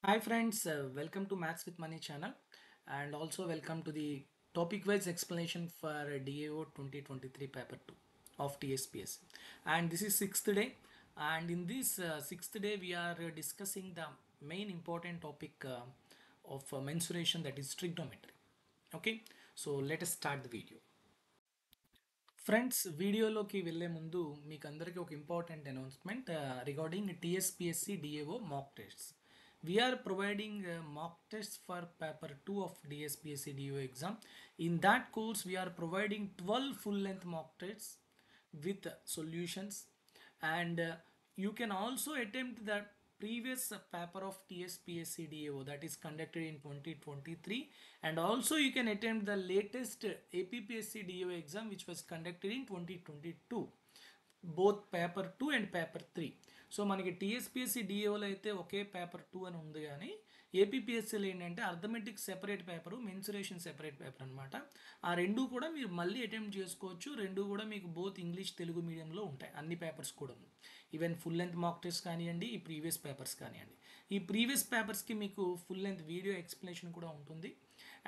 Hi friends, welcome to Maths with Money channel and also welcome to the topic wise explanation for DAO 2023 paper 2 of TSPS. And this is sixth day, and in this sixth day we are discussing the main important topic of mensuration, that is trigonometry. Okay, so let us start the video. Friends, వీడియోలోకి వెళ్ళే ముందు మీకు అందరికీ ఒక important announcement regarding TSPSC DAO mock tests. We're providing mock test for paper 2 of DSPSC DO exam. In that course we're providing 12 full length mock tests with solutions, and you can also attempt the previous paper of TSPSC DAO that is conducted in 2023, and also you can attempt the latest APPSC DAO exam which was conducted in 2022, both paper 2 and paper 3. So మనకి TSPSC డిఏఓలో అయితే ఒకే paper 2 అని ఉంది, కానీ ఏపీపీఎస్సీలో ఏంటంటే arithmetic separate paper, mensuration separate paper అనమాట. ఆ రెండు కూడా మీరు మళ్ళీ అటెంప్ట్ చేసుకోవచ్చు. రెండు కూడా మీకు బోత్ ఇంగ్లీష్ తెలుగు మీడియంలో ఉంటాయి, అన్ని పేపర్స్ కూడా. Even full length mock test కానివ్వండి, ఈ ప్రీవియస్ పేపర్స్ కానివ్వండి. ఈ ప్రీవియస్ పేపర్స్కి మీకు ఫుల్ లెంత్ వీడియో ఎక్స్ప్లెనేషన్ కూడా ఉంటుంది,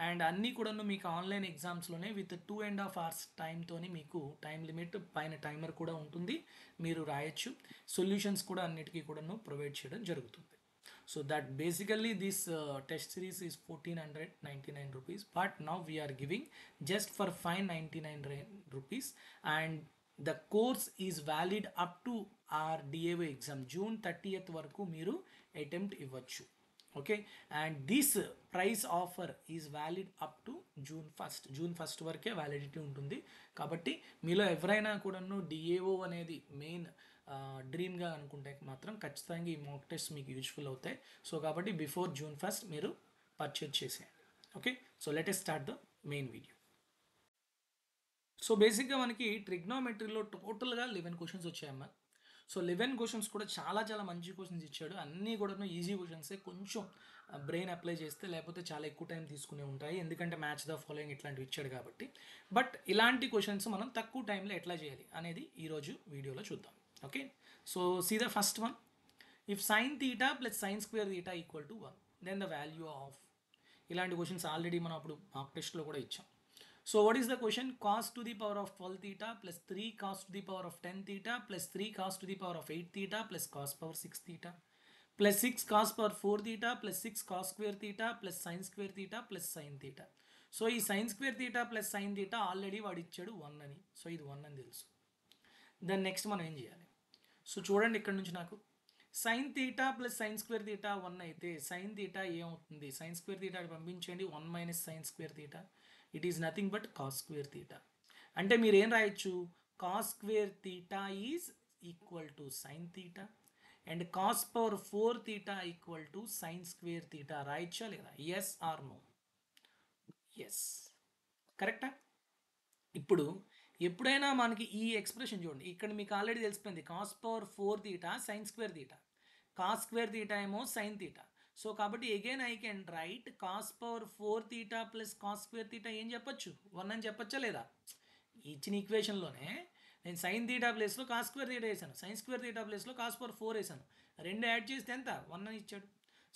అండ్ అన్నీ కూడా మీకు ఆన్లైన్ ఎగ్జామ్స్లోనే విత్ 2.5 hours టైంతోని మీకు టైం లిమిట్ పైన టైమర్ కూడా ఉంటుంది, మీరు రాయొచ్చు. సొల్యూషన్స్ కూడా అన్నిటికీ కూడాను ప్రొవైడ్ చేయడం జరుగుతుంది. So that basically this test series is 1499 rupees, but now we're giving just for 599 rupees, and the course is valid up to our డిఏఓ ఎగ్జామ్ జూన్ 30th వరకు మీరు అటెంప్ట్ ఇవ్వచ్చు. Okay, and this price offer is valid up to June first వరకే validity ఉంటుంది. కాబట్టి మీలో ఎవరైనా కూడాను డిఏఓ అనేది మెయిన్ డ్రీమ్గా అనుకుంటే మాత్రం ఖచ్చితంగా ఈ మాక్ టెస్ట్ మీకు యూజ్ఫుల్ అవుతాయి. సో కాబట్టి బిఫోర్ జూన్ 1 మీరు పర్చేజ్ చేసేయండి. Okay, so let us start the main video. So బేసిక్గా మనకి ట్రిగ్నోమెట్రీలో టోటల్గా 11 క్వశ్చన్స్ వచ్చాయమ్మా. సో 11 క్వశ్చన్స్ కూడా చాలా చాలా మంచి క్వశ్చన్స్ ఇచ్చాడు. అన్నీ కూడా ఈజీ క్వశ్చన్సే, కొంచెం బ్రెయిన్ అప్లై చేస్తే, లేకపోతే చాలా ఎక్కువ టైం తీసుకునే ఉంటాయి, ఎందుకంటే మ్యాచ్ ద ఫాలోయింగ్ ఇట్లాంటివి ఇచ్చాడు కాబట్టి. బట్ ఇలాంటి క్వశ్చన్స్ మనం తక్కువ టైంలో ఎట్లా చేయాలి అనేది ఈరోజు వీడియోలో చూద్దాం. Okay, so see the first one. If sine theta plus sine square theta equal to 1, then the value of. ఇలాంటి క్వశ్చన్స్ ఆల్రెడీ మనం అప్పుడు మాక్ టెస్ట్లో కూడా ఇచ్చాం. So what is the question? Cos to the power of 12 theta plus 3 cos to the power of 10 theta plus 3 cos to the power of 8 theta plus cos power 6 theta plus 6 cos power 4 theta plus 6 cos square theta plus sin square theta plus sin theta. So ఈ sin square theta plus sin theta already వాడు ఇచ్చాడు 1 అని, so ఇది 1 అని తెలుసు. దాని next మనం ఏం చేయాలి? సో చూడండి, ఇక్కడ నుంచి నాకు sin theta plus sin square theta 1 అయితే sin theta ఏమవుతుంది? sin square theta పంపించండి, 1 minus sin square theta. It is nothing but cos square theta. అంటే మీరు ఏం రాయొచ్చు? Cos square theta is equal to sine theta, and cos power 4 theta equal to sine square theta. రాయొచ్చా లేదా? Yes are no? Yes, కరెక్టా? ఇప్పుడు ఎప్పుడైనా మనకి ఈ ఎక్స్ప్రెషన్ చూడండి, ఇక్కడ మీకు ఆల్రెడీ తెలిసిపోయింది, cos power 4 theta sine square theta, cos square theta ఏమో సైన్ తీటా. సో కాబట్టి again I can right cos power 4 theta plus cos square theta ఏం చెప్పొచ్చు? 1 అని చెప్పొచ్చా లేదా? ఇచ్చిన ఈక్వేషన్లోనే నేను సైన్ తీటా ప్లేస్లో కాస్ స్క్వేర్ తీటా వేసాను, సైన్ స్క్వేర్ తీటా ప్లేస్లో కాస్ పవర్ 4 వేసాను, రెండు యాడ్ చేస్తే ఎంత? 1 అని ఇచ్చాడు.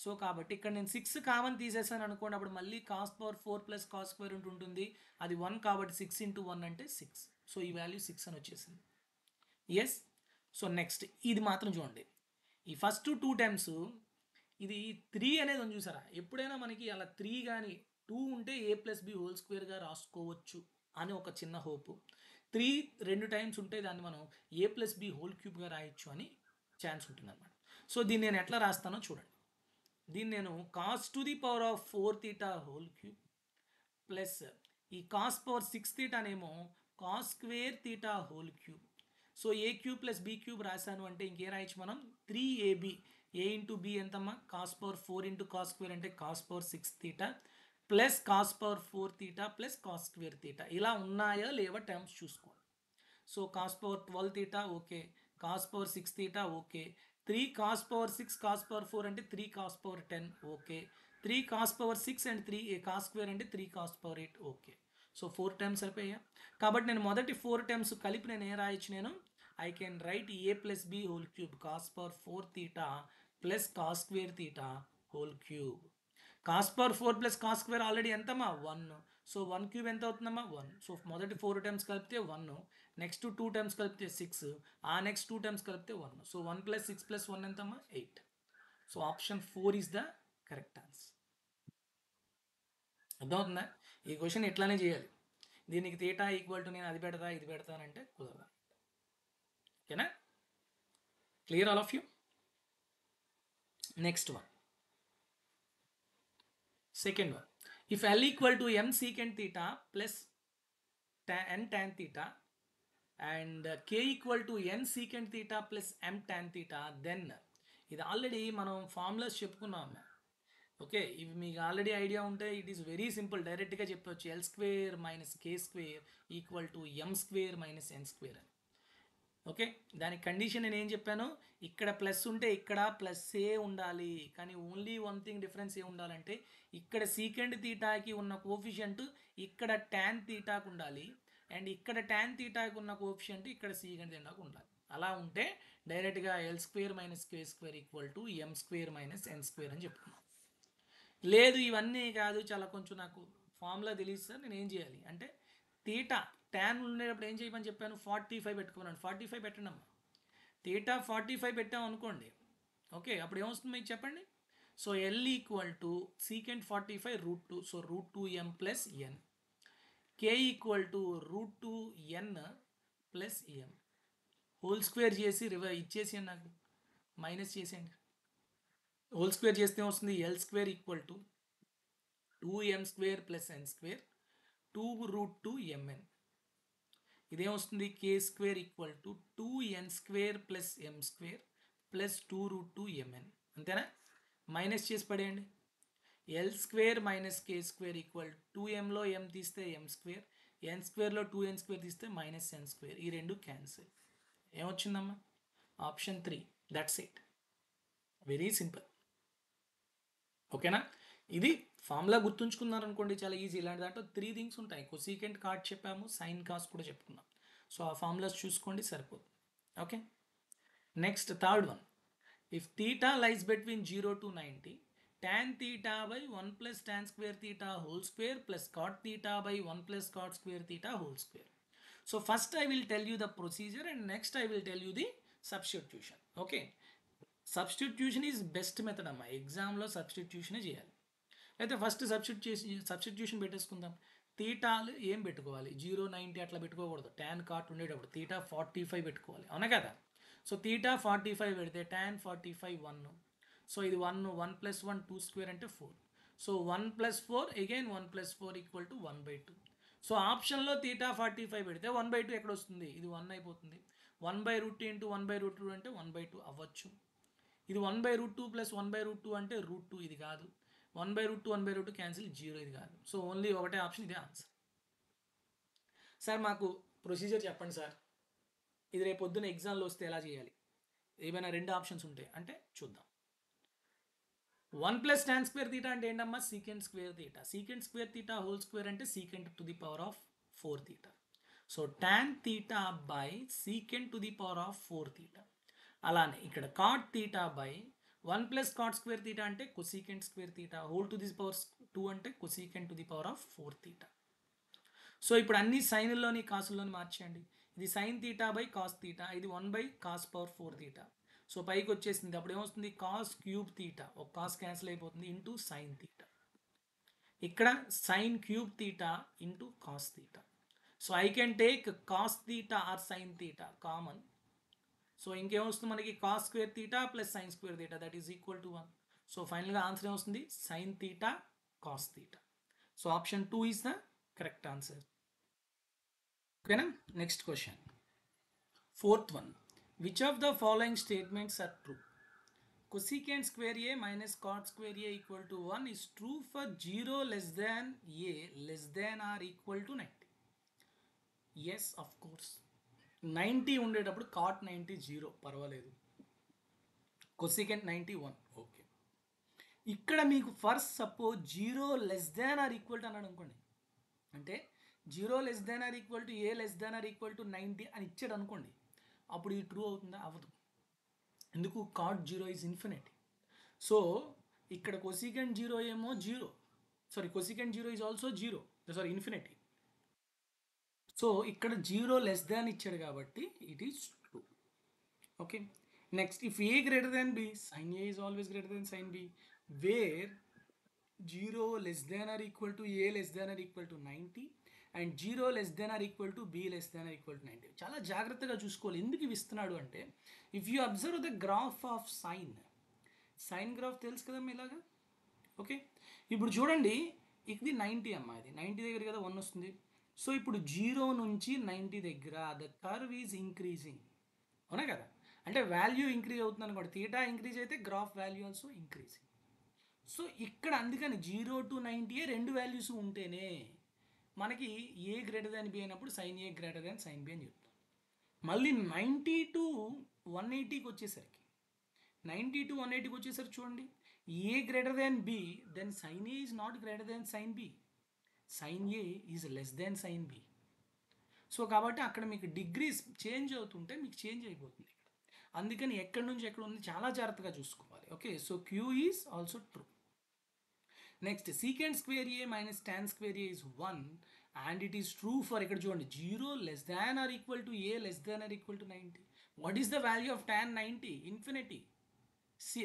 సో కాబట్టి ఇక్కడ నేను 6 కామన్ తీసేసాను అనుకోండి, అప్పుడు మళ్ళీ cos power 4 plus cos square ఉంటుంది, అది 1 కాబట్టి 6 ఇంటూ 1 అంటే 6. సో ఈ వాల్యూ 6 అని వచ్చేసింది. ఎస్. సో నెక్స్ట్ ఇది మాత్రం చూడండి, ఈ ఫస్ట్ 2 టైమ్స్ ఇది 3 అనేది ఉంది చూసారా? ఎప్పుడైనా మనకి అలా 3 కానీ 2 ఉంటే ఏ ప్లస్ బి హోల్ స్క్వేర్గా రాసుకోవచ్చు అని ఒక చిన్న హోపు. 3 2 టైమ్స్ ఉంటే దాన్ని మనం ఏ ప్లస్ బి హోల్ క్యూబ్గా రాయొచ్చు అని ఛాన్స్ ఉంటుంది అనమాట. సో దీన్ని నేను ఎట్లా రాస్తానో చూడండి. దీన్ని నేను cos to the power of 4 theta whole cube plus ఈ కాస్ పవర్ 6 తీటానేమో cos square theta whole cube. So a cube plus b cube రాశాను అంటే ఇంకేం రాయొచ్చు మనం? 3ab. ఏ ఇంటూ బి ఎంతమ్మా? Cos power 4 into cos square అంటే cos power 6 theta plus cos power 4 theta plus cos square theta. ఇలా ఉన్నాయా లేవా టర్మ్స్ చూసుకోండి. So cos power 12 theta okay, cos power 6 theta okay, 3 cos power 6 cos power 4 అంటే 3 cos power 10 okay, 3 cos power 6 and 3 cos square అంటే 3 cos power 8 okay. So 4 times సరిపోయా. కాబట్టి నేను మొదటి 4 టైమ్స్ కలిపి నేను ఏం రాయొచ్చు? నేను I can write A plus B whole cube cos power 4 theta plus cos square theta whole cube. Cos power 4 plus cos square already ఎంతమ్మా 1. సో 1 క్యూబ్ ఎంత అవుతుందమ్మా 1. సో మొదటి 4 టైమ్స్ కలిపితే 1, నెక్స్ట్ 2 టైమ్స్ కలిపితే 6, ఆ నెక్స్ట్ 2 టైమ్స్ కలిపితే 1. So 1 plus 6 plus 1 ఎంతమ్మా 8. So option 4 is the correct answer. అర్థమవుతుందా? ఈ క్వశ్చన్ ఇట్లానే చేయాలి. దీనికి తీటా ఈక్వల్ టు నేను అది పెడతా ఇది పెడతానంటే కుదరదు. ఓకేనా? Clear all of you? Next one, second one. If L equal to m secant theta plus n tan theta and k equal to n secant theta plus m tan theta, then ఇది already మనం formulas చెప్పుకున్నాం. Okay, ఇవి మీకు already idea ఉంటే it is very simple, డైరెక్ట్గా చెప్పవచ్చు. L square minus K square equal to M square minus N square అని. Okay, దానికి కండిషన్ నేను ఏం చెప్పాను, ఇక్కడ ప్లస్ ఉంటే ఇక్కడ ప్లస్ ఏ ఉండాలి, కానీ ఓన్లీ వన్ థింగ్ డిఫరెన్స్ ఏ ఉండాలంటే ఇక్కడ సీకెండ్ తీటాకి ఉన్న కోఫిషియంట్ ఇక్కడ ట్యాన్ తీటాకు ఉండాలి, అండ్ ఇక్కడ ట్యాన్ తీటాకు ఉన్న కోఫిషియంట్ ఇక్కడ సీకెండ్ తీటాకు ఉండాలి. అలా ఉంటే డైరెక్ట్గా L square minus K square equal to M square minus N square అని చెప్పుకున్నాం. లేదు ఇవన్నీ కాదు, చాలా కొంచెం నాకు ఫార్ములా తెలియదు సార్, నేను ఏం చేయాలి అంటే తీటా ట్యాన్ ఉండేటప్పుడు ఏం చేయమని చెప్పాను, 45 పెట్టుకున్నాను. 45 పెట్టండి అమ్మా. తీటా 45 పెట్టాం అనుకోండి. ఓకే, అప్పుడు ఏమొస్తుంది మీకు చెప్పండి. So l equal to secant 45 √2, so √2m plus n. K equal to √2n plus m. Whole square చేసి ఇచ్చేసి నాకు మైనస్ చేసేయండి. హోల్ స్క్వేర్ చేస్తే వస్తుంది l square equal to 2m square plus n square 2√2mn. ఇదేం వస్తుంది, k square equal to 2n square plus m square plus 2√2mn. అంతేనా? Minus చేసి పడేయండి. ఎల్ స్క్వేర్ మైనస్ కే స్క్వేర్ ఈక్వల్ 2mలో m తీస్తే ఎం స్క్వేర్, ఎన్ స్క్వేర్లో 2n స్క్వేర్ తీస్తే minus ఎన్ square. ఈ రెండు క్యాన్సిల్. ఏమొచ్చిందమ్మా? Option 3. That's it. Very simple. ఓకేనా? ఇది ఫార్ములా గుర్తుంచుకున్నారనుకోండి చాలా ఈజీ. ఇలాంటి దాంట్లో 3 థింగ్స్ ఉంటాయి. కొసీకెంట్ కాట్ చెప్పాము, సైన్ కాస్ కూడా చెప్పుకున్నాం. సో ఆ ఫార్ములాస్ చూసుకోండి సరిపోతుంది. Okay, next third one. If theta lies between 0 to 90, tan theta by 1 plus tan square theta whole square plus cot theta by 1 plus cot square theta whole square. So first I will tell you the procedure and next I will tell you the substitution. Okay, substitution is best method అమ్మా. ఎగ్జామ్లో సబ్స్టిట్యూషనే చేయాలి. అయితే first substitution పెట్టేసుకుందాం. తీటాలు ఏం పెట్టుకోవాలి, 0 90 అట్లా పెట్టుకోకూడదు. Tan cot ఉండేటప్పుడు తీటా 45 పెట్టుకోవాలి, అవునా కదా? సో తీటా 45 పెడితే ట్యాన్ 45 1. సో ఇది 1 ప్లస్ 1 2 స్క్వేర్ అంటే 4. So 1 plus 4 again 1 plus 4 equal to 1/2. So ఆప్షన్లో తీటా 45 పెడితే 1/2 ఎక్కడ వస్తుంది, ఇది 1 అయిపోతుంది. 1/√2 ఇంటూ 1/√2 అంటే 1/2 అవ్వచ్చు. ఇది 1/√2 ప్లస్ 1/√2 అంటే √2, ఇది కాదు. 1/√2 1/√2 క్యాన్సిల్, 0 ఇది కాదు. సో ఓన్లీ ఒకటే ఆప్షన్, ఇదే ఆన్సర్. సార్ మాకు ప్రొసీజర్ చెప్పండి సార్, ఇది రేపు పొద్దున్న ఎగ్జామ్లో వస్తే ఎలా చేయాలి, ఏమైనా 2 ఆప్షన్స్ ఉంటాయి అంటే చూద్దాం. 1 ప్లస్ ట్యాన్ స్క్వేర్ తీటా అంటే ఏంటమ్మా, secant square theta. Secant square theta whole square అంటే secant to the power of 4 theta. So tan theta by secant to the power of 4 theta. అలానే ఇక్కడ cot theta by 1 plus cot square theta అంటే cosecant square theta whole to the power 2 అంటే cosecant to the power of 4 theta. So ఇప్పుడు అన్ని సైన్లోని కాసుల్లోని మార్చేయండి. ఇది sine theta by cos theta, ఇది 1 by cos power 4 theta. So పైకి వచ్చేసింది. అప్పుడు ఏమొస్తుంది, కాస్ క్యూబ్ తీటా, ఒక కాస్ క్యాన్సిల్ అయిపోతుంది, ఇంటూ సైన్ తీటా. ఇక్కడ sine cube theta into cos theta. So I can take cos theta or sine theta common. So ఇంకేమొస్తుంది మనకి, cos square theta plus sine square theta that is equal to 1. So ఫైనల్గా answer ఏమొస్తుంది, sine theta cos theta. So option 2 is the correct answer. ఓకేనా? Next question, fourth one. Which of the following statements are true? Cosecant square a minus cot square a equal to 1 is true for 0 less than a less than or equal to 90. Yes, of course. 90 ఉండేటప్పుడు cot 90 0 పర్వాలేదు. cosecant 90 1. Okay, ఇక్కడ మీకు first suppose 0 less than or equal to అన్నాడు అనుకోండి, అంటే 0 less than or equal to A less than or equal to 90 అని ఇచ్చాడు అనుకోండి, అప్పుడు ఇది ట్రూ అవుతుందా? అవ్వదు. ఎందుకు, కాట్ 0 ఈజ్ ఇన్ఫినిటీ. సో ఇక్కడ కొసికెంట్ జీరో ఏమో zero, sorry cosecant zero is also zero, sorry infinity. So ఇక్కడ జీరో లెస్ దాన్ ఇచ్చాడు కాబట్టి it is true. Okay, next if A greater than B, sine A is always greater than sine B, where zero less than or equal to A less than or equal to 90 and zero less than or equal to B less than or equal to 90. చాలా జాగ్రత్తగా చూసుకోవాలి. ఎందుకు ఇవి ఇస్తున్నాడు అంటే, if you observe the graph of sine graph తెలుసు కదా ఇలాగా. ఓకే, ఇప్పుడు చూడండి, ఇది 90 అమ్మా, ఇది 90 దగ్గర కదా 1 వస్తుంది. సో ఇప్పుడు 0 నుంచి 90 దగ్గర ద కర్వ్ ఈజ్ ఇంక్రీజింగ్, అవునా కదా. అంటే వాల్యూ ఇంక్రీజ్ అవుతుంది అనుకోండి, థీటా ఇంక్రీజ్ అయితే graph value also increasing. So ఇక్కడ అందుకని 0 to 90 రెండు వాల్యూస్ ఉంటేనే మనకి ఏ గ్రేటర్ దాన్ బి అయినప్పుడు సైన్ ఏ గ్రేటర్ దాన్ సైన్ బి అని చెప్తాం. మళ్ళీ 90 to 180కి వచ్చేసరికి, 90 to 180కి వచ్చేసరికి చూడండి, A greater than B then sine A is not greater than sine B, sine A is less than sine B. So కాబట్టి అక్కడ మీకు డిగ్రీస్ చేంజ్ అవుతుంటే మీకు చేంజ్ అయిపోతుంది. అందుకని ఎక్కడి నుంచి ఎక్కడ ఉంది చాలా జాగ్రత్తగా చూసుకోవాలి. Okay, so Q is also true. Next secant square A minus tan square A is 1 and it is true for, ఇక్కడ చూడండి, 0 less than or equal to A less than or equal to 90. What is the value of tan 90? Infinity.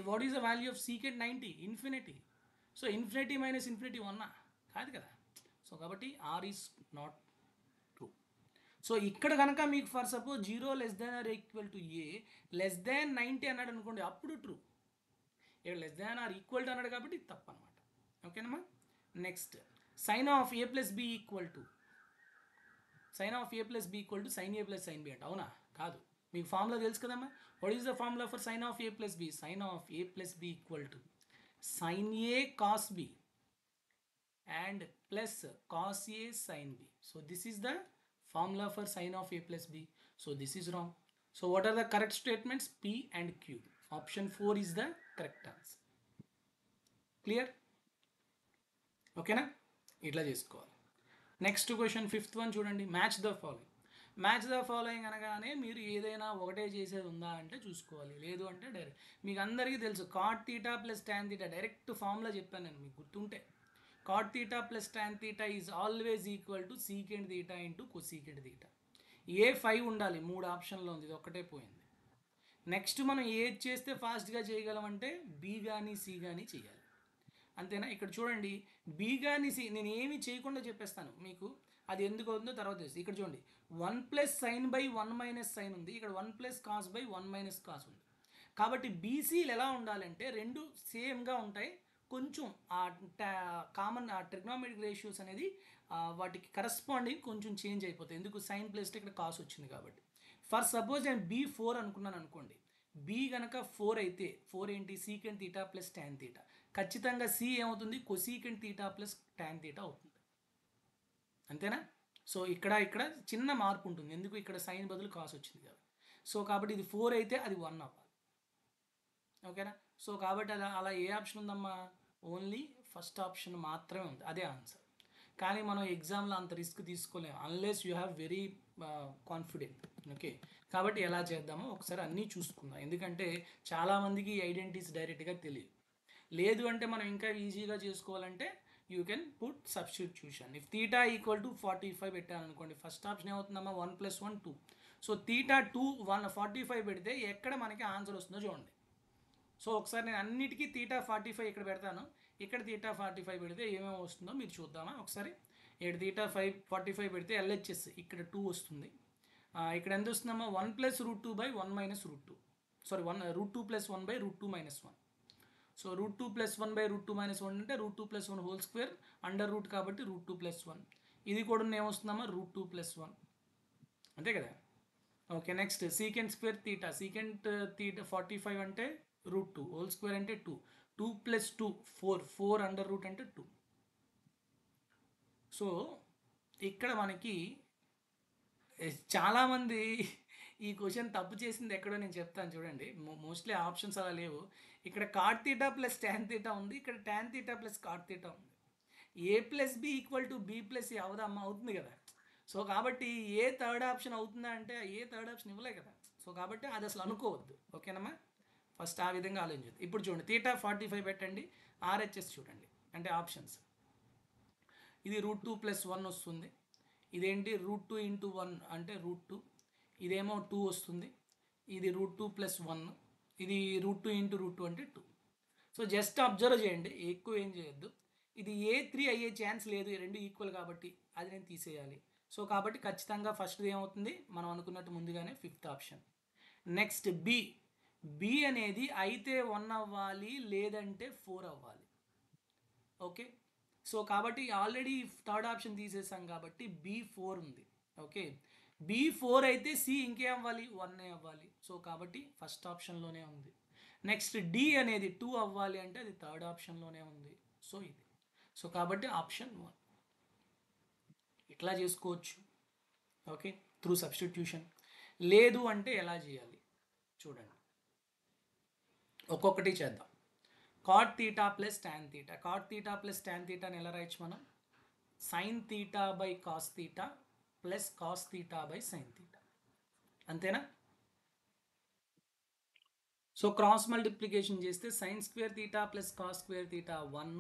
What is the value of secant 90? Infinity. So infinity minus infinity 1 కాదు కదా. So కాబట్టి R is not true. So ఇక్కడ కనుక మీకు for suppose 0 less than or equal to A less than 90 అన్నాడు అనుకోండి, అప్పుడు true. ఇక్కడ less than or equal to అన్నాడు కాబట్టి తప్పు అనమాట. ఓకేనమ్మా. Next sine of A plus B equal to, sine of A plus B equal to sine A plus sine B అంట, అవునా? కాదు, మీకు ఫార్ములా తెలుసు కదమ్మా. What is the formula for sine of A plus B? Sine of A plus B equal to sine A cos B and plus cos A sin B. So this is the formula for sin of A plus B. So this is wrong. So what are the correct statements? P and Q. Option 4 is the correct answer. Clear? Okay na? ఇట్లా చేసుకోవాలి. Next question 5th one చూడండి. Match the following. Match the following అనగానే మీరు ఏదైనా ఒకటే చేసేది ఉందా అంటే చూసుకోవాలి, లేదు అంటే డైరెక్ట్. మీకు అందరికీ తెలుసు cot theta plus tan theta, direct formula చెప్పాను నేను, మీకు గుర్తుంటే cot theta plus tan theta is always equal to secant theta into cosecant theta. ఏ 5 ఉండాలి, 3 ఆప్షన్లో ఉంది, ఇది ఒక్కటే పోయింది. నెక్స్ట్ మనం ఏది చేస్తే ఫాస్ట్గా చేయగలమంటే బి కానీ సి కానీ చేయాలి, అంతేనా. ఇక్కడ చూడండి, బి కానీ సి నేను ఏమి చేయకుండా చెప్పేస్తాను మీకు, అది ఎందుకు అవుతుందో తర్వాత తెలుస్తుంది. ఇక్కడ చూడండి, 1 plus sine by 1 minus sine ఉంది, ఇక్కడ 1 plus cos by 1 minus cos ఉంది. కాబట్టి బీసీలు ఎలా ఉండాలంటే రెండు సేమ్గా ఉంటాయి, కొంచెం కామన్ ట్రిగ్నోమెట్రిక్ రేషియోస్ అనేది వాటికి కరస్పాండింగ్ కొంచెం చేంజ్ అయిపోతాయి. ఎందుకు? సైన్ ప్లేస్లో ఇక్కడ కాస్ వచ్చింది కాబట్టి. ఫర్ సపోజ్ నేను B4 అనుకున్నాను అనుకోండి, బి కనుక 4 అయితే 4 ఏంటి? Secant theta plus tan theta. ఖచ్చితంగా సి ఏమవుతుంది? Cosecant theta plus tan theta అవుతుంది, అంతేనా. సో ఇక్కడ చిన్న మార్పు ఉంటుంది, ఎందుకు? ఇక్కడ సైన్ బదులు కాస్ వచ్చింది కాబట్టి. సో కాబట్టి ఇది 4 అయితే అది 1 అవ్వాలి, ఓకేనా. సో కాబట్టి అలా ఏ ఆప్షన్ ఉందమ్మా? ఓన్లీ ఫస్ట్ ఆప్షన్ మాత్రమే ఉంది, అదే ఆన్సర్. కానీ మనం ఎగ్జామ్లో అంత రిస్క్ తీసుకోలేము unless you have very confident. Okay, కాబట్టి ఎలా చేద్దామో ఒకసారి అన్నీ చూసుకుందాం, ఎందుకంటే చాలామందికి ఐడెంటిటీస్ డైరెక్ట్గా తెలియదు. లేదు అంటే మనం ఇంకా ఈజీగా చేసుకోవాలంటే you can put substitution. If theta equal to 45 పెట్టాను అనుకోండి, ఫస్ట్ ఆప్షన్ ఏమవుతుందమ్మా? 1 + 1 2. సో తీటా 2 1 45 పెడితే ఎక్కడ మనకి ఆన్సర్ వస్తుందో చూడండి. సో ఒకసారి నేను అన్నిటికీ తీటా 45 ఇక్కడ పెడతాను, ఇక్కడ తీటా 45 పెడితే ఏమేమి వస్తుందో మీరు చూద్దామా ఒకసారి. ఇక్కడ తీటా 45 పెడితే LHS ఇక్కడ 2 వస్తుంది. ఇక్కడ ఎంత వస్తుందమ్మా? 1 + √2 / 1 - √2, సారీ √2 + 1 / √2 - 1. సో √2 + 1 / √2 - 1 అంటే √2 + 1 హోల్ స్క్వేర్ అండర్ రూట్ కాబట్టి √2 + 1. ఇది కూడా ఏమొస్తుందమ్మా? √2 + 1, అంతే కదా. Okay, next secant square theta, secant theta 45 అంటే √2 హోల్ స్క్వేర్ అంటే 2, 2 + 2 4 అండర్ రూట్ అంటే 2. సో ఇక్కడ మనకి చాలామంది ఈ క్వశ్చన్ తప్పు చేసింది ఎక్కడో నేను చెప్తాను చూడండి. మోస్ట్లీ ఆప్షన్స్ అలా లేవు. ఇక్కడ cot theta plus tan theta ఉంది, ఇక్కడ tan theta plus cot theta ఉంది. A plus B equal to B plus A అవదమ్మా? అవుతుంది కదా. సో కాబట్టి ఏ థర్డ్ ఆప్షన్ అవుతుందా అంటే ఏ థర్డ్ ఆప్షన్ ఇవ్వలే కదా. సో కాబట్టి అది అసలు అనుకోవద్దు, ఓకేనమ్మా. ఫస్ట్ ఆ విధంగా ఆలోచించదు. ఇప్పుడు చూడండి, తీటా 45 పెట్టండి, ఆర్హెచ్ఎస్ చూడండి, అంటే ఆప్షన్స్. ఇది √2 + 1 వస్తుంది. ఇదేంటి √2 × 1 అంటే √2. ఇదేమో 2 వస్తుంది. ఇది √2 + 1. ఇది √2 × √2 అంటే 2. సో జస్ట్ అబ్జర్వ్ చేయండి, ఎక్కువ ఏం చేయొద్దు. ఇది A3 అయ్యే ఛాన్స్ లేదు, రెండు ఈక్వల్ కాబట్టి అది నేను తీసేయాలి. సో కాబట్టి ఖచ్చితంగా ఫస్ట్ ఏమవుతుంది, మనం అనుకున్నట్టు ముందుగానే ఫిఫ్త్ ఆప్షన్. నెక్స్ట్ బి అనేది అయితే 1 అవ్వాలి, లేదంటే 4 అవ్వాలి. ఓకే, సో కాబట్టి ఆల్రెడీ థర్డ్ ఆప్షన్ తీసేసాం కాబట్టి B4 ఉంది. ఓకే, B4 అయితే సి ఇంకేం అవ్వాలి, 1 అవ్వాలి. సో కాబట్టి ఫస్ట్ ఆప్షన్లోనే ఉంది. నెక్స్ట్ డి అనేది 2 అవ్వాలి అంటే అది థర్డ్ ఆప్షన్లోనే ఉంది. సో ఇది, సో కాబట్టి ఆప్షన్ 1 ఇట్లా చేసుకోవచ్చు. Okay, through substitution. లేదు అంటే ఎలా చేయాలి చూడండి, ఒక్కొక్కటి చేద్దాం. Cot theta plus tan theta. Cot theta plus tan తీటాని ఎలా రాయొచ్చు మనం, sin theta by cos theta plus cos theta by sin theta, అంతేనా? సో క్రాస్ మల్టిప్లికేషన్ చేస్తే sin² theta plus cos² theta 1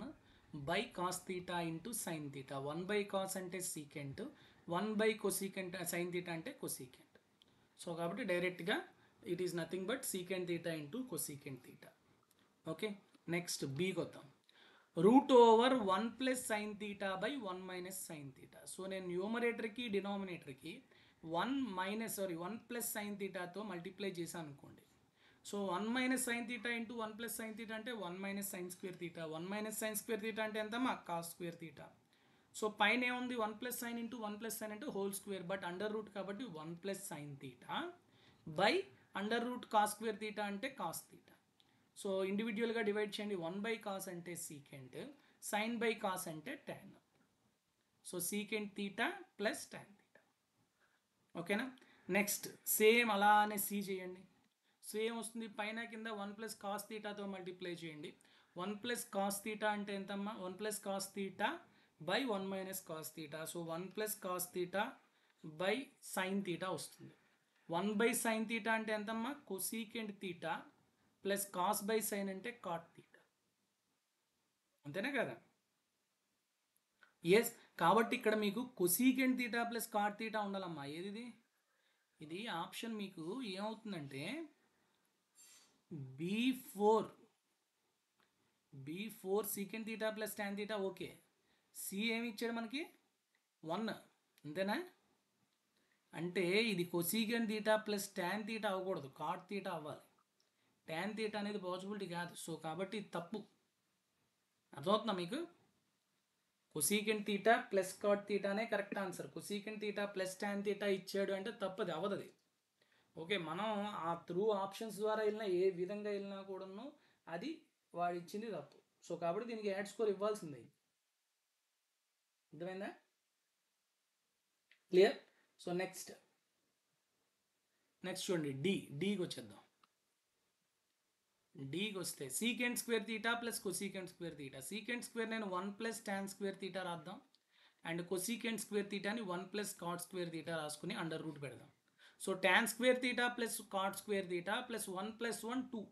by cos theta into sine theta. 1 by cos అంటే secant, 1 by cosecant sin theta అంటే cosecant. So కాబట్టి డైరెక్ట్గా it is nothing but secant theta into cosecant theta. Okay, next బీకి వద్దాం. √1 + sin theta by 1 - sin theta. So నేను న్యూమరేటర్కి డినామినేటర్కి 1 + sin తీటాతో multiply చేశాను అనుకోండి. So 1 - sin theta into 1 + sin theta అంటే 1 - sin² తీటా. 1 - sin² తీటా అంటే ఎంత మా cos² తీటా. సో పైన ఏముంది, 1 + sin ఇంటూ 1 + sin అంటే whole square, but under root కాబట్టి 1 + sin theta by √cos² theta అంటే కాస్ తీటా. సో ఇండివిజువల్గా డివైడ్ చేయండి. 1 బై కాస్ అంటే సీకెంట్, సైన్ బై కాస్ అంటే tan. So secant theta plus tan theta. ఓకేనా, నెక్స్ట్ సేమ్ అలానే C చేయండి. సేమ్ వస్తుంది, పైన కింద 1 + cos తీటాతో మల్టిప్లై చేయండి. 1 + cos తీటా అంటే ఎంతమ్మా, 1 + cos theta by 1 - cos theta. So 1 + cos theta by sin theta వస్తుంది. 1 బై sin తీటా అంటే ఎంతమ్మా, cosecant theta plus cos by sine అంటే కాట్ తీటా, అంతేనా కదా? ఎస్, కాబట్టి ఇక్కడ మీకు cosecant theta plus cot theta ఉండాలమ్మా. ఏది ఇది ఆప్షన్ మీకు ఏమవుతుందంటే బీ4 secant theta plus tan theta. Okay, C ఏమి ఇచ్చాడు మనకి, 1, అంతేనా? అంటే ఇది cosecant theta plus tan theta అవ్వకూడదు, కాట్ తీటా అవ్వాలి. tan తీటా అనేది పాసిబిలిటీ కాదు. సో కాబట్టి తప్పు, అర్థమవుతుందా మీకు? కొసీకెంట్ తీటా ప్లస్ కాట్ తీటానే correct answer. Cosecant theta plus tan theta ఇచ్చాడు అంటే తప్పది, అవదది. ఓకే, మనం ఆ త్రూ ఆప్షన్స్ ద్వారా వెళ్ళినా, ఏ విధంగా వెళ్ళినా కూడాను అది వాడు ఇచ్చింది తప్పు. సో కాబట్టి దీనికి యాడ్ స్కోర్ ఇవ్వాల్సిందే. అర్థమైందా? క్లియర్? సో నెక్స్ట్ చూడండి, డీకి వచ్చేద్దాం. డీకి వస్తే secant square theta plus cosecant square theta. Secant square నేను 1 + tan² తీటా రాద్దాం, అండ్ కొసీకెంట్² తీటాని 1 + cot² తీటా రాసుకుని అండర్ రూట్ పెడదాం. So tan² theta plus cot² theta plus 1 + 1 2.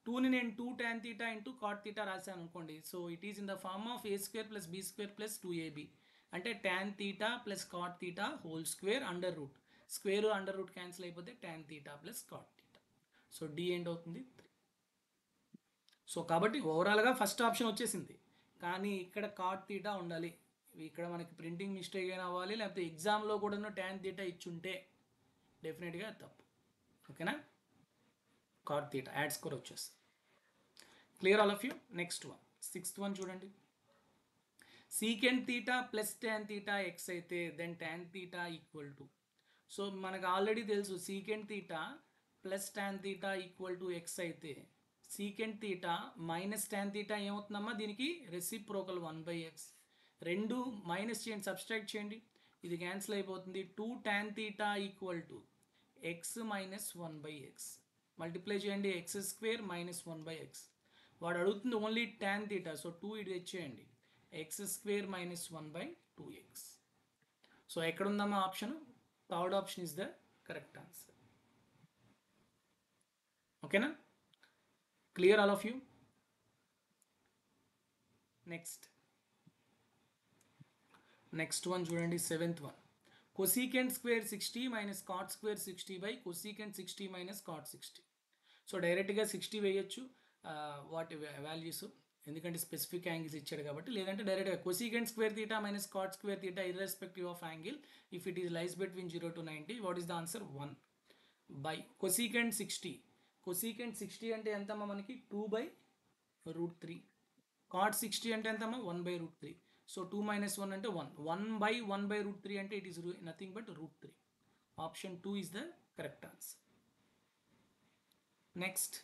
2ని నేను 2 tan theta into cot theta రాశాను అనుకోండి. So it is in the form of a² + b² + 2ab. అంటే tan theta plus cot theta whole square under route. Square under root cancel అయిపోతే tan theta plus cot theta. So D end అవుతుంది 3. So కాబట్టి ఓవరాల్గా first option వచ్చేసింది, కానీ ఇక్కడ cot theta ఉండాలి. ఇక్కడ మనకి ప్రింటింగ్ మిస్టేక్ అయినా అవ్వాలి, లేకపోతే ఎగ్జామ్లో కూడా tan తీటా ఇచ్చుంటే డెఫినెట్గా తప్పు. ఓకేనా, కాట్ తీటా యాడ్ స్కోర్ వచ్చేస్తుంది. Clear all of you? Next one, sixth one చూడండి. Secant theta plus tan theta x అయితే then tan theta equal to. So మనకు ఆల్రెడీ తెలుసు secant theta plus tan theta equal to x అయితే secant theta minus tan theta ఏమవుతుందమ్మా, దీనికి reciprocal 1/x. రెండు minus చేయండి, subtract చేయండి, ఇది క్యాన్సిల్ అయిపోతుంది. 2 tan theta equal to X minus 1/x. Multiply చేయండి, x² మైనస్ 1/x. వాడు అడుగుతుంది ఓన్లీ tan తీటా, సో 2 ఇది తెచ్చేయండి, x² మైనస్ 1/2x. సో ఎక్కడ ఉందమ్మా option, third option is the correct answer. ఓకేనా, clear all of you? Next one చూడండి, seventh one. Cosecant square 60 minus cot square 60 by cosecant 60 minus cot 60. So డైరెక్ట్గా 60 వేయచ్చు వాటి values, ఎందుకంటే specific angles ఇచ్చాడు కాబట్టి. లేదంటే డైరెక్ట్గా cosecant square theta minus cot square theta irrespective of angle if it is lies between 0 to 90, what is the answer? 1 by cosecant 60. Cosecant 60 అంటే ఎంతమ్మా మనకి? 2/√3. కాట్ 60 అంటే ఎంతమ్మా? 1/√3. సో 2 minus 1 అంటే 1. 1/1/√3 అంటే it is nothing but √3. Option 2 is the correct answer. Next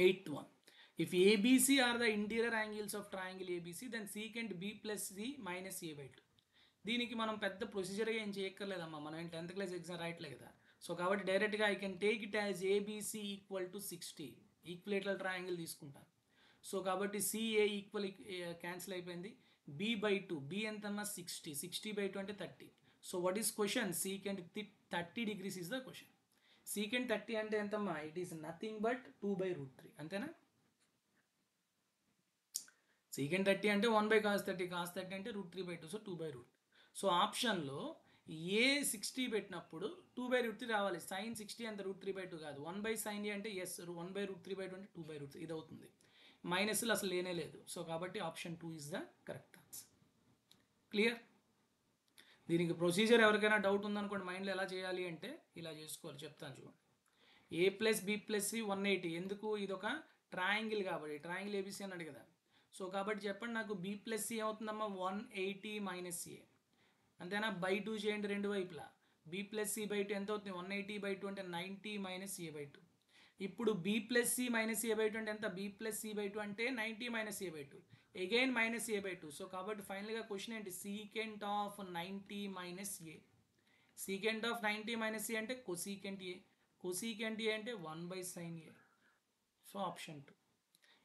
8th one. If ABC are the interior angles of triangle ABC, then secant B plus C minus A/2. దీనికి మనం పెద్ద ప్రొసీజర్గా ఏం చేయక్కర్లేదమ్మా, మనం ఏం 10th క్లాస్ ఎగ్జామ్ రాయట్లే కదా. So కాబట్టి డైరెక్ట్గా I can take it as ABC equal to 60. Equilateral triangle తీసుకుంటాను. సో కాబట్టి సిఏ ఈక్వల్ క్యాన్సిల్ అయిపోయింది. B/2, B ఎంతమ్మా? 60. 60/2 అంటే 30. So what is question? Secant 30 degrees is the question. Secant 30 అంటే ఎంతమ్మా? It is nothing but 2/√3. అంతేనా? సీకెంట్ 30 అంటే 1/cos 30, cos 30 అంటే √3/2, సో 2/√3. సో ఆప్షన్లో ఏ 60 పెట్టినప్పుడు 2/√3 రావాలి. సైన్ 60 అంత √3/2 కాదు. 1/sin అంటే ఎస్, 1/√3/2 అంటే 2/√3 ఇది అవుతుంది. మైనస్లు అసలు లేనే లేదు. సో కాబట్టి option 2 is the correct answer. Clear? దీనికి ప్రొసీజర్ ఎవరికైనా డౌట్ ఉందనుకోండి మైండ్లో ఎలా చేయాలి అంటే ఇలా చేసుకోవాలి, చెప్తాను చూడండి. A plus B plus C 180. ఎందుకు? ఇది ఒక ట్రయాంగిల్ కాబట్టి, ట్రయాంగిల్ ఏబిసి అన్నాడు కదా. సో కాబట్టి చెప్పండి నాకు, B ప్లస్ C అవుతుందమ్మా 180 మైనస్ A. అంతేనా? బై 2 చేయండి రెండు వైపులా. B ప్లస్ C/2 ఎంత అవుతుంది? 180/2 అంటే 90 మైనస్ A/2. ఇప్పుడు B plus C minus A/2 అంటే ఎంత? B ప్లస్ C/2 అంటే 90 minus A/2, again minus A/2. So కాబట్టి ఫైనల్గా క్వశ్చన్ ఏంటి? Secant of 90 minus A. Secant of 90 minus A అంటే కొసీకెంట్ A. కొసీకెంట్ A అంటే 1/sin A. So option 2.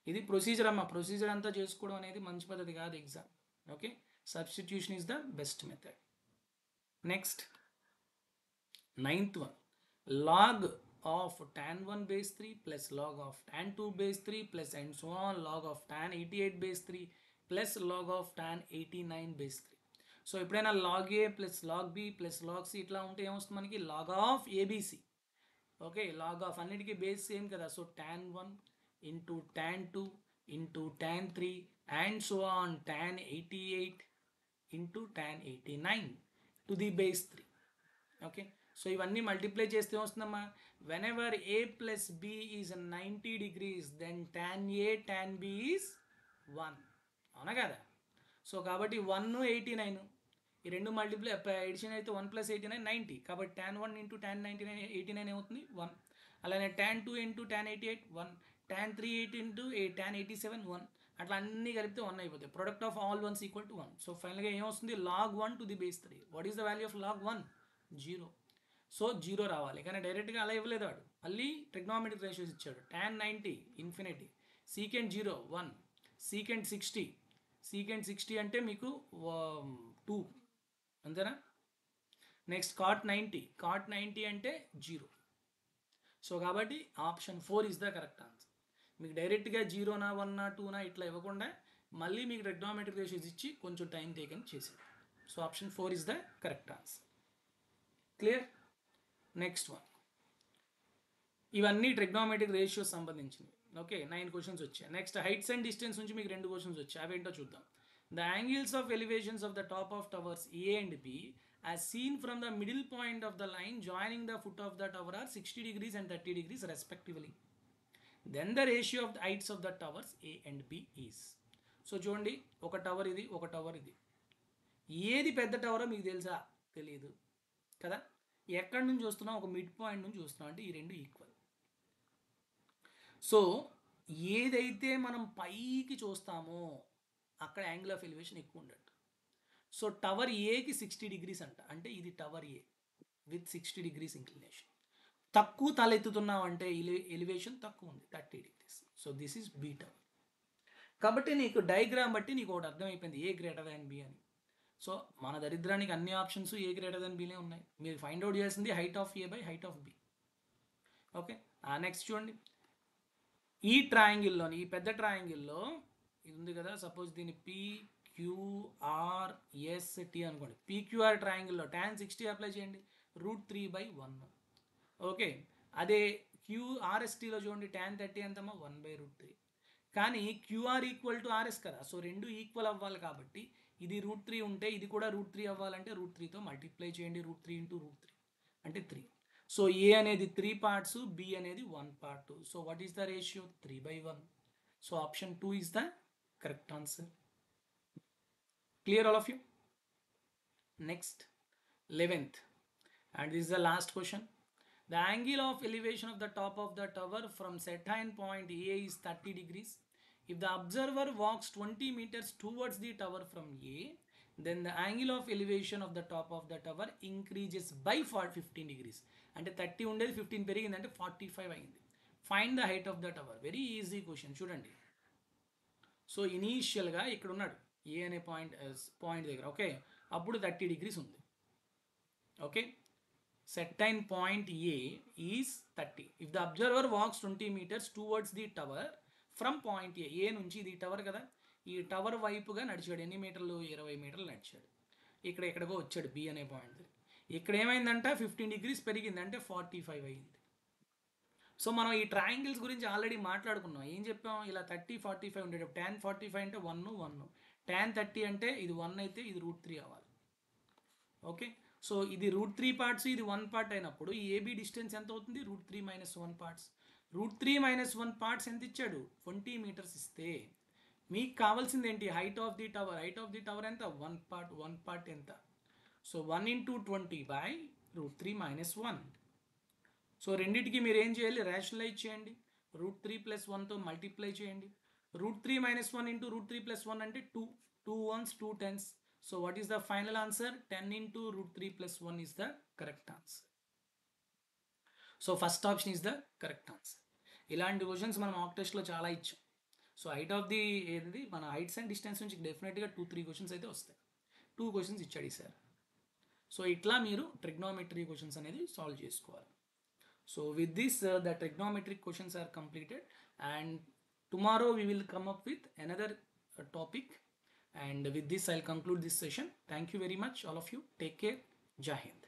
ఇది procedure అమ్మా. ప్రొసీజర్ అంతా చేసుకోవడం అనేది మంచి పద్ధతి కాదు exam. Okay, substitution is the best method. Next 9th one. Log of tan 1 base 3 plus log of tan 2 base 3 plus and so on log of tan 88 base 3 plus log of tan 89 base 3. సో ఎప్పుడైనా log A plus log B plus log C ఇట్లా ఉంటే ఏమొస్తుంది మనకి? log of ABC. Okay, log of అన్నిటికీ base same కదా. So tan 1 into tan 2 into tan 3 and so on tan 88 into tan 89 to the base 3. Okay, so ఇవన్నీ multiply చేస్తే వస్తుందమ్మా, whenever A plus B is 90 degrees then tan A tan B is 1. అవునా కదా? So కాబట్టి 189 ఈ రెండు multiply edition అయితే 1 + 89 90. కాబట్టి tan 1 ఇంటూ tan 89 ఏమవుతుంది? 1. అలానే tan 2 into tan 88 1. tan 3 into tan 87 1. అట్లా అన్నీ కలిపితే 1 అయిపోతాయి. Product of all once equal to 1. So ఫైనల్గా ఏమొస్తుంది? log 1 to the base 3. What is the value of log 1? 0. So 0 రావాలి. కానీ డైరెక్ట్గా అలా ఇవ్వలేదు వాడు, మళ్ళీ ట్రిగ్నోమెట్రిక్ రేషియోస్ ఇచ్చాడు. tan 90 infinity, secant 0 1, secant 60. Secant 60 అంటే మీకు 2. అంతేనా? నెక్స్ట్ కాట్ 90 అంటే 0. సో కాబట్టి option 4 is the correct answer. మీకు డైరెక్ట్గా 0నా 1నా 2నా ఇట్లా ఇవ్వకుండా మళ్ళీ మీకు ట్రిగ్నోమెట్రిక్ రేషియోస్ ఇచ్చి కొంచెం టైం టేకన్ చేశారు. So option 4 is the correct answer. Clear? Next one. ఇవన్నీ ట్రిగ్నోమెట్రిక్ రేషియోస్ సంబంధించినవి. ఓకే, 9 క్వశ్చన్స్ వచ్చాయి. నెక్స్ట్ హైట్స్ అండ్ డిస్టెన్స్ నుంచి మీకు 2 క్వశ్చన్స్ వచ్చాయి. అవేంటో చూద్దాం. The angles of elevations of the top of towers A and B as seen from the middle point of the line joining the foot of the tower are 60 degrees and 30 degrees respectively. Then the ratio of the heights of the towers A and B is. So చూడండి, ఒక tower ఇది, ఒక tower ఇది. ఏది పెద్ద టవరో మీకు తెలుసా? తెలియదు కదా. ఎక్కడి నుంచి చూస్తున్నాం? ఒక మిడ్ పాయింట్ నుంచి చూస్తున్నాం, అంటే ఈ రెండు ఈక్వల్. సో ఏదైతే మనం పైకి చూస్తామో అక్కడ యాంగిల్ ఆఫ్ ఎలివేషన్ ఎక్కువ ఉండదు. సో టవర్ ఏకి 60 degrees అంట, అంటే ఇది tower A with 60 degrees inclination. తక్కువ తలెత్తుతున్నాం అంటే ఎలివేషన్ తక్కువ ఉంది, 30 degrees. So this is B tower. కాబట్టి నీకు డయాగ్రామ్ బట్టి నీకు ఒకటి అర్థమైపోయింది, ఏ గ్రేటర్ దాన్ బి అని. సో మన దరిద్రానికి అన్ని ఆప్షన్స్ ఏ గ్రేటర్ దాన్ బీనే ఉన్నాయి. మీరు ఫైండ్ అవుట్ చేయాల్సింది height of A by height of B. Okay, next చూడండి. ఈ ట్రయాంగిల్లోని, ఈ పెద్ద ట్రయాంగిల్లో ఇది ఉంది కదా, సపోజ్ దీన్ని PQRST అనుకోండి. PQR ట్రయాంగిల్లో tan 60 అప్లై చేయండి, √3/1. ఓకే, అదే QRSTలో చూడండి tan 30 ఎంతమ్మా, 1/√3. కానీ QR ఈక్వల్ టు RS కదా, సో రెండు ఈక్వల్ అవ్వాలి కాబట్టి ఇది √3 ఉంటే ఇది కూడా √3 అవ్వాలంటే √3తో మల్టిప్లై చేయండి, √3 × √3 అంటే 3. సో A అనేది 3 parts, B అనేది 1 part. So what is the ratio, 3/1. So option 2 is the correct answer. Clear all of you? Next 11th, and this is the last question. The angle of elevation of the top of the tower from certain point A is 30 degrees. If the observer walks 20 meters towards the tower from A, then the angle of elevation of the top of the tower increases by 15 degrees. అంటే 30 ఉండేది 15 పెరిగింది అంటే 45 అయింది. Find the height of the tower. Very easy question చూడండి. So ఇనీషియల్గా ఇక్కడ ఉన్నాడు ఏ అనే పాయింట్ దగ్గర, ఓకే, అప్పుడు 30 degrees ఉంది. Okay, certain point A is 30. If the observer walks 20 meters towards the tower from point A, A నుంచి ఇది టవర్ కదా, ఈ టవర్ వైపుగా నడిచాడు. ఎన్ని మీటర్లు, 20 మీటర్లు నడిచాడు. ఎక్కడికో వచ్చాడు B అనే పాయింట్. ఇక్కడ ఏమైందంట, 15 degrees పెరిగింది అంటే 45 అయింది. సో మనం ఈ ట్రయాంగిల్స్ గురించి ఆల్రెడీ మాట్లాడుకున్నాం. ఏం చెప్పాం, ఇలా 30, 45 ఉండేటప్పుడు tan 45 అంటే 1, 1, tan 30 అంటే ఇది 1 అయితే ఇది √3 అవ్వాలి. ఓకే, సో ఇది √3 parts, ఇది 1 part అయినప్పుడు ఈ AB డిస్టెన్స్ ఎంత అవుతుంది, √3 - 1 parts. √3 - 1 parts ఎంత ఇచ్చాడు, 20 meters ఇస్తే మీకు కావాల్సింది ఏంటి, height of the tower. Height of the tower ఎంత, 1 part ఎంత, సో 1 × 20/√3 - 1. సో రెండింటికి మీరు ఏం చేయాలి, రేషనలైజ్ చేయండి, √3 + 1తో మల్టిప్లై చేయండి. √3 - 1 × √3 + 1 అంటే 2, 2 ones, 2 tens. So what is the final answer, 10 × √3 + 1 is the correct answer. So first option is the correct answer. ఇలాంటి క్వశ్చన్స్ మనం మాక్ టెస్ట్లో చాలా ఇచ్చాం. సో హైట్ ఆఫ్ ది ఏది మన హైట్స్ అండ్ డిస్టెన్స్ నుంచి డెఫినెట్గా 2-3 క్వశ్చన్స్ అయితే వస్తాయి. 2 క్వశ్చన్స్ ఇచ్చాడు సార్. సో ఇట్లా మీరు ట్రిగ్నోమెట్రీ క్వశ్చన్స్ అనేది సాల్వ్ చేసుకోవాలి. So with this the trigonometric questions are completed, and tomorrow we will come up with another topic, and with this I'll conclude this session. Thank you very much all of you. Take care. Jai Hind.